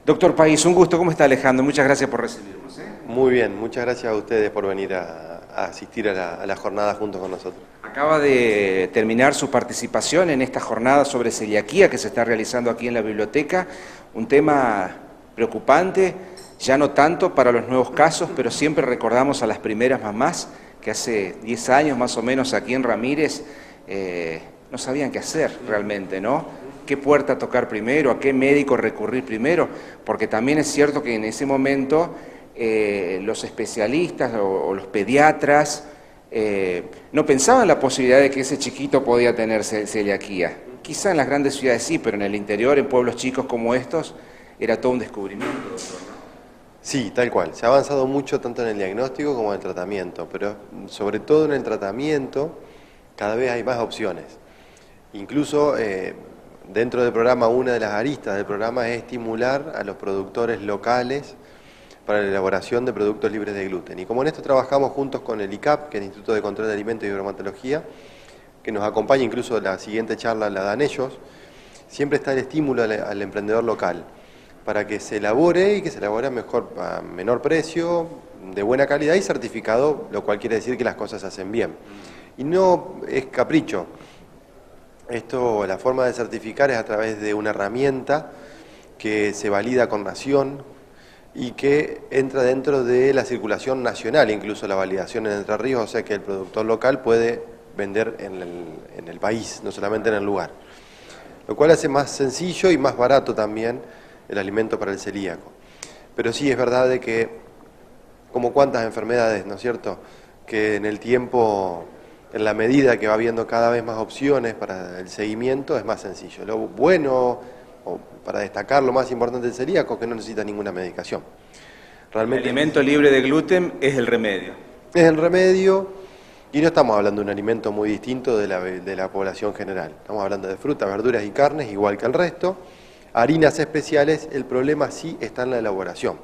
Doctor País, un gusto. ¿Cómo está Alejandro? Muchas gracias por recibirnos. Muy bien, muchas gracias a ustedes por venir a asistir a la jornada junto con nosotros. Acaba de terminar su participación en esta jornada sobre celiaquía que se está realizando aquí en la biblioteca. Un tema preocupante, ya no tanto para los nuevos casos, pero siempre recordamos a las primeras mamás que hace 10 años más o menos aquí en Ramírez no sabían qué hacer realmente, ¿no? ¿Qué puerta tocar primero? ¿A qué médico recurrir primero? Porque también es cierto que en ese momento los especialistas o los pediatras no pensaban la posibilidad de que ese chiquito podía tener celiaquía. Quizá en las grandes ciudades sí, pero en el interior, en pueblos chicos como estos, era todo un descubrimiento, doctor, ¿no? Sí, tal cual. Se ha avanzado mucho tanto en el diagnóstico como en el tratamiento, pero sobre todo en el tratamiento cada vez hay más opciones. Incluso dentro del programa, una de las aristas del programa es estimular a los productores locales para la elaboración de productos libres de gluten. Y como en esto trabajamos juntos con el ICAP, que es el Instituto de Control de Alimentos y Bromatología, que nos acompaña incluso la siguiente charla, la dan ellos, siempre está el estímulo al emprendedor local para que se elabore y que se elabore mejor, a menor precio, de buena calidad y certificado, lo cual quiere decir que las cosas se hacen bien. Y no es capricho. Esto, la forma de certificar es a través de una herramienta que se valida con nación y que entra dentro de la circulación nacional, incluso la validación en Entre Ríos, o sea que el productor local puede vender en el país, no solamente en el lugar. Lo cual hace más sencillo y más barato también el alimento para el celíaco. Pero sí es verdad de que, como cuántas enfermedades, ¿no es cierto?, que en el tiempo, en la medida que va habiendo cada vez más opciones para el seguimiento, es más sencillo. Lo bueno, o para destacar lo más importante del celíaco, es que no necesita ninguna medicación. Realmente el alimento libre de gluten es el remedio. Es el remedio, y no estamos hablando de un alimento muy distinto de la población general. Estamos hablando de frutas, verduras y carnes, igual que el resto. Harinas especiales, el problema sí está en la elaboración.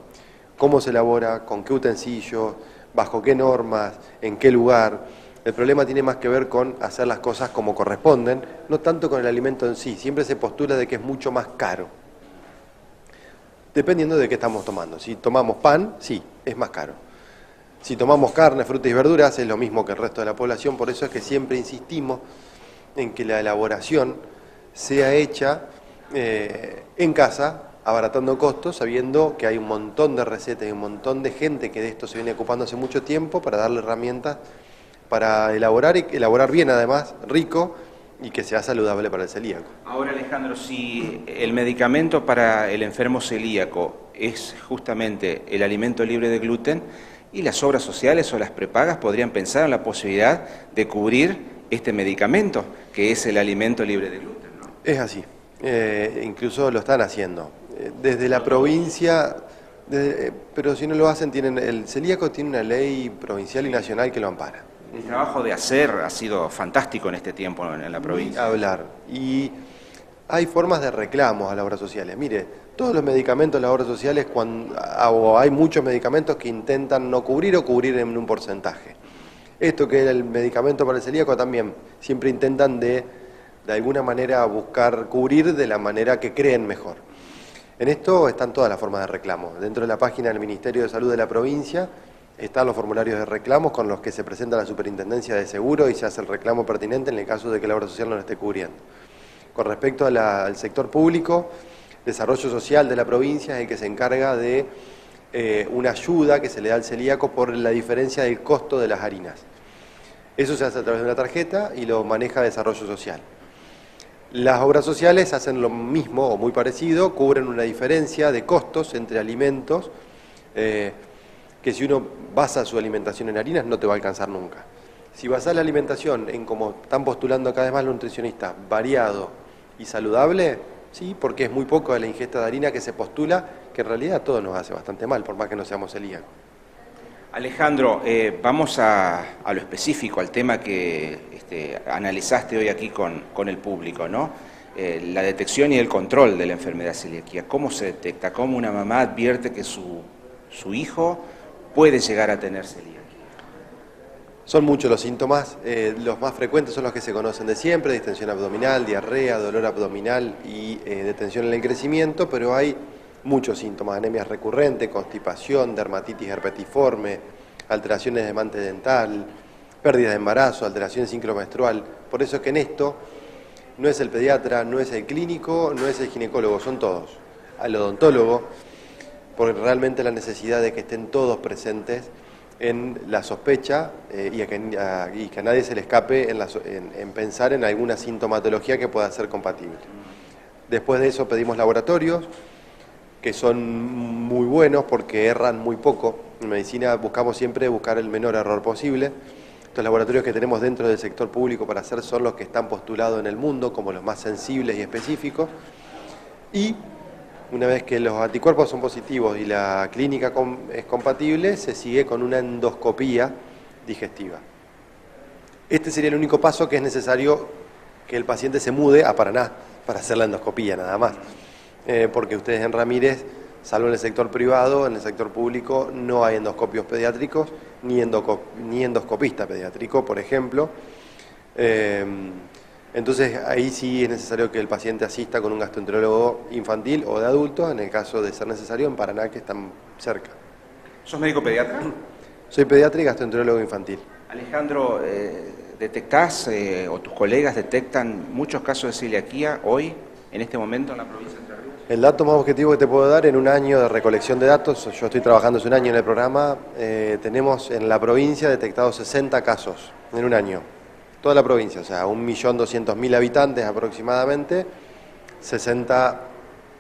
¿Cómo se elabora? ¿Con qué utensilios? ¿Bajo qué normas? ¿En qué lugar? El problema tiene más que ver con hacer las cosas como corresponden, no tanto con el alimento en sí. Siempre se postula de que es mucho más caro, dependiendo de qué estamos tomando. Si tomamos pan, sí, es más caro. Si tomamos carne, frutas y verduras, es lo mismo que el resto de la población. Por eso es que siempre insistimos en que la elaboración sea hecha en casa, abaratando costos, sabiendo que hay un montón de recetas y un montón de gente que de esto se viene ocupando hace mucho tiempo para darle herramientas para elaborar y elaborar bien, además, rico y que sea saludable para el celíaco. Ahora, Alejandro, si el medicamento para el enfermo celíaco es justamente el alimento libre de gluten, y las obras sociales o las prepagas podrían pensar en la posibilidad de cubrir este medicamento, que es el alimento libre de gluten, ¿no? Es así, incluso lo están haciendo. Desde la provincia, pero si no lo hacen, el celíaco tiene una ley provincial y nacional que lo ampara. El trabajo de hacer ha sido fantástico en este tiempo en la provincia. Hablar. Y hay formas de reclamos a las obras sociales. Mire, todos los medicamentos de las obras sociales, o hay muchos medicamentos que intentan no cubrir o cubrir en un porcentaje. Esto que era el medicamento para el celíaco también, siempre intentan de alguna manera buscar cubrir de la manera que creen mejor. En esto están todas las formas de reclamo. Dentro de la página del Ministerio de Salud de la provincia están los formularios de reclamos con los que se presenta a la Superintendencia de Seguro y se hace el reclamo pertinente en el caso de que la obra social no lo esté cubriendo. Con respecto al sector público, Desarrollo Social de la provincia es el que se encarga de una ayuda que se le da al celíaco por la diferencia del costo de las harinas. Eso se hace a través de una tarjeta y lo maneja Desarrollo Social. Las obras sociales hacen lo mismo o muy parecido, cubren una diferencia de costos entre alimentos que si uno basa su alimentación en harinas no te va a alcanzar nunca. Si basás la alimentación en, como están postulando cada vez más los nutricionistas, variado y saludable, sí, porque es muy poco de la ingesta de harina que se postula, que en realidad todo nos hace bastante mal, por más que no seamos celíacos. Alejandro, vamos a lo específico, al tema que analizaste hoy aquí con el público, ¿no? La detección y el control de la enfermedad celíaca. ¿Cómo se detecta? ¿Cómo una mamá advierte que su hijo puede llegar a tener celiaquía? Son muchos los síntomas, los más frecuentes son los que se conocen de siempre: distensión abdominal, diarrea, dolor abdominal y detención en el crecimiento, pero hay muchos síntomas, anemia recurrente, constipación, dermatitis herpetiforme, alteraciones de mante dental, pérdida de embarazo, alteración ciclomenstrual. Por eso es que en esto no es el pediatra, no es el clínico, no es el ginecólogo, son todos. Al odontólogo, porque realmente la necesidad de que estén todos presentes en la sospecha y que a nadie se le escape en pensar en alguna sintomatología que pueda ser compatible. Después de eso pedimos laboratorios, que son muy buenos porque erran muy poco. En medicina buscamos siempre buscar el menor error posible. Estos laboratorios que tenemos dentro del sector público para hacer son los que están postulados en el mundo como los más sensibles y específicos. Y una vez que los anticuerpos son positivos y la clínica es compatible, se sigue con una endoscopía digestiva. Este sería el único paso que es necesario que el paciente se mude a Paraná para hacer la endoscopía nada más. Porque ustedes en Ramírez, salvo en el sector privado, en el sector público no hay endoscopios pediátricos ni endoscopista pediátrico, por ejemplo. Entonces ahí sí es necesario que el paciente asista con un gastroenterólogo infantil o de adultos, en el caso de ser necesario en Paraná, que están cerca. ¿Sos médico pediatra? Soy pediatra y gastroenterólogo infantil. Alejandro, ¿detectás o tus colegas detectan muchos casos de celiaquía hoy, en este momento, en la provincia de Entre Ríos? El dato más objetivo que te puedo dar en un año de recolección de datos, yo estoy trabajando hace un año en el programa, tenemos en la provincia detectados 60 casos en un año. Toda la provincia, o sea, 1.200.000 habitantes aproximadamente, 60,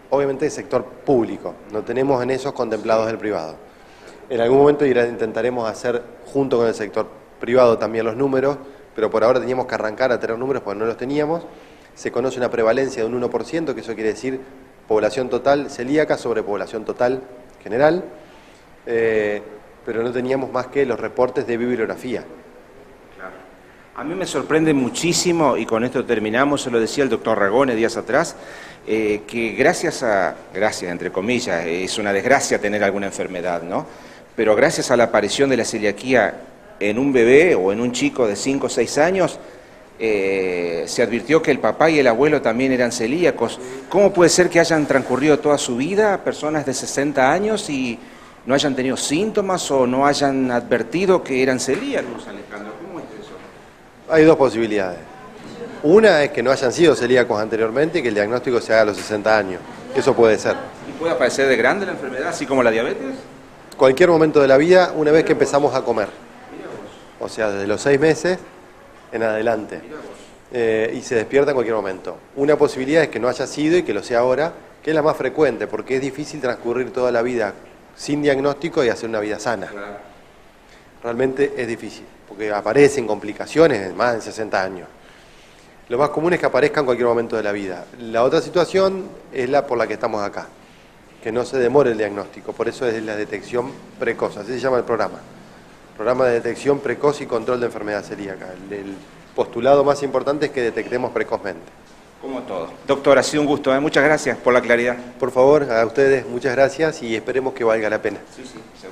obviamente, del sector público. No tenemos en esos contemplados el privado. En algún momento intentaremos hacer, junto con el sector privado, también los números, pero por ahora teníamos que arrancar a tener números porque no los teníamos. Se conoce una prevalencia de un 1%, que eso quiere decir población total celíaca sobre población total general, pero no teníamos más que los reportes de bibliografía. A mí me sorprende muchísimo, y con esto terminamos, se lo decía el doctor Ragone días atrás, que gracias entre comillas, es una desgracia tener alguna enfermedad, ¿no? Pero gracias a la aparición de la celiaquía en un bebé o en un chico de 5 o 6 años, se advirtió que el papá y el abuelo también eran celíacos. ¿Cómo puede ser que hayan transcurrido toda su vida personas de 60 años y no hayan tenido síntomas o no hayan advertido que eran celíacos, Alejandro? ¿Cómo es eso? Hay dos posibilidades. Una es que no hayan sido celíacos anteriormente y que el diagnóstico se haga a los 60 años. Eso puede ser. ¿Y puede aparecer de grande la enfermedad, así como la diabetes? Cualquier momento de la vida, una vez que empezamos a comer. O sea, desde los 6 meses en adelante. Y se despierta en cualquier momento. Una posibilidad es que no haya sido y que lo sea ahora, que es la más frecuente, porque es difícil transcurrir toda la vida sin diagnóstico y hacer una vida sana. Realmente es difícil, porque aparecen complicaciones más de 60 años. Lo más común es que aparezca en cualquier momento de la vida. La otra situación es la por la que estamos acá, que no se demore el diagnóstico, por eso es la detección precoz, así se llama el programa. Programa de detección precoz y control de enfermedad celíaca. El postulado más importante es que detectemos precozmente. Como todo. Doctor, ha sido un gusto, ¿eh? Muchas gracias por la claridad. Por favor, a ustedes muchas gracias y esperemos que valga la pena. Sí, seguro.